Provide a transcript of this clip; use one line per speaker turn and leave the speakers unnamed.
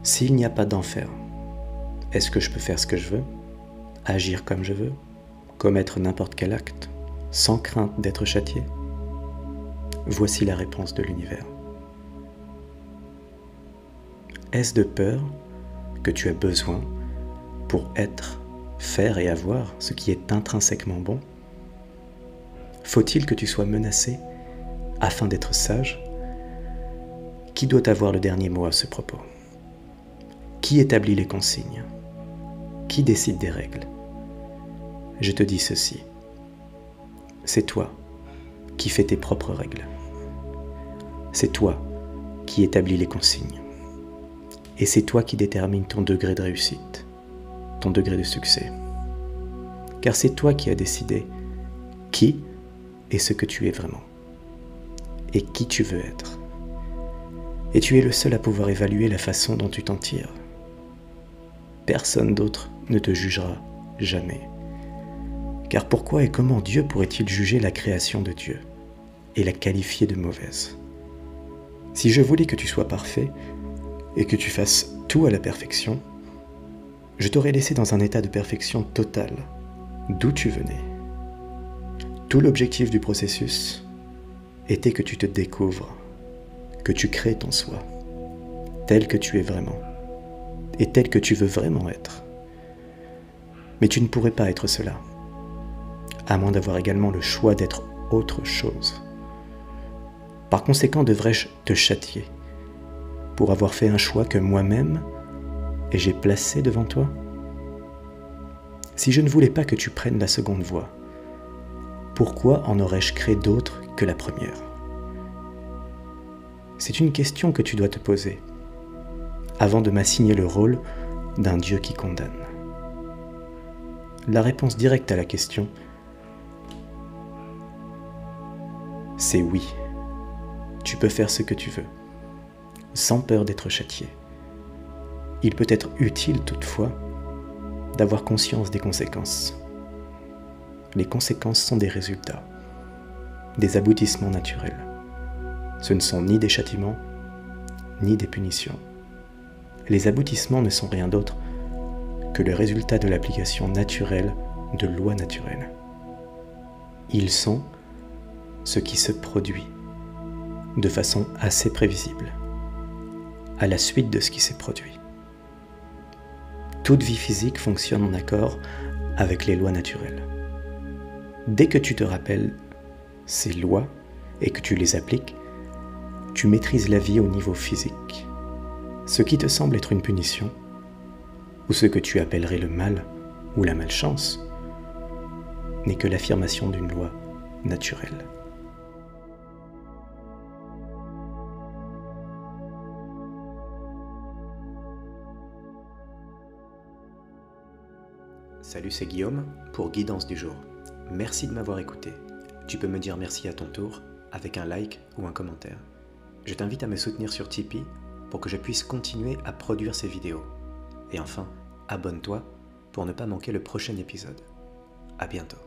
S'il n'y a pas d'enfer, est-ce que je peux faire ce que je veux, agir comme je veux, commettre n'importe quel acte, sans crainte d'être châtié? Voici la réponse de l'univers. Est-ce de peur que tu as besoin pour être, faire et avoir ce qui est intrinsèquement bon? Faut-il que tu sois menacé afin d'être sage? Qui doit avoir le dernier mot à ce propos? Qui établit les consignes? Qui décide des règles? Je te dis ceci. C'est toi qui fais tes propres règles. C'est toi qui établis les consignes. Et c'est toi qui détermines ton degré de réussite, ton degré de succès. Car c'est toi qui as décidé qui est ce que tu es vraiment et qui tu veux être. Et tu es le seul à pouvoir évaluer la façon dont tu t'en tires. Personne d'autre ne te jugera jamais. Car pourquoi et comment Dieu pourrait-il juger la création de Dieu et la qualifier de mauvaise? Si je voulais que tu sois parfait et que tu fasses tout à la perfection, je t'aurais laissé dans un état de perfection totale, d'où tu venais. Tout l'objectif du processus était que tu te découvres, que tu crées ton soi, tel que tu es vraiment, et tel que tu veux vraiment être. Mais tu ne pourrais pas être cela, à moins d'avoir également le choix d'être autre chose. Par conséquent, devrais-je te châtier pour avoir fait un choix que moi-même j'ai placé devant toi? Si je ne voulais pas que tu prennes la seconde voie, pourquoi en aurais-je créé d'autres que la première? C'est une question que tu dois te poser avant de m'assigner le rôle d'un Dieu qui condamne. La réponse directe à la question, c'est oui. Tu peux faire ce que tu veux, sans peur d'être châtié. Il peut être utile toutefois d'avoir conscience des conséquences. Les conséquences sont des résultats, des aboutissements naturels. Ce ne sont ni des châtiments, ni des punitions. Les aboutissements ne sont rien d'autre que le résultat de l'application naturelle de lois naturelles. Ils sont ce qui se produit de façon assez prévisible, à la suite de ce qui s'est produit. Toute vie physique fonctionne en accord avec les lois naturelles. Dès que tu te rappelles ces lois et que tu les appliques, tu maîtrises la vie au niveau physique. Ce qui te semble être une punition, ou ce que tu appellerais le mal ou la malchance, n'est que l'affirmation d'une loi naturelle. Salut, c'est Guillaume pour Guidance du jour. Merci de m'avoir écouté. Tu peux me dire merci à ton tour avec un like ou un commentaire. Je t'invite à me soutenir sur Tipeee pour que je puisse continuer à produire ces vidéos. Et enfin, abonne-toi pour ne pas manquer le prochain épisode. À bientôt.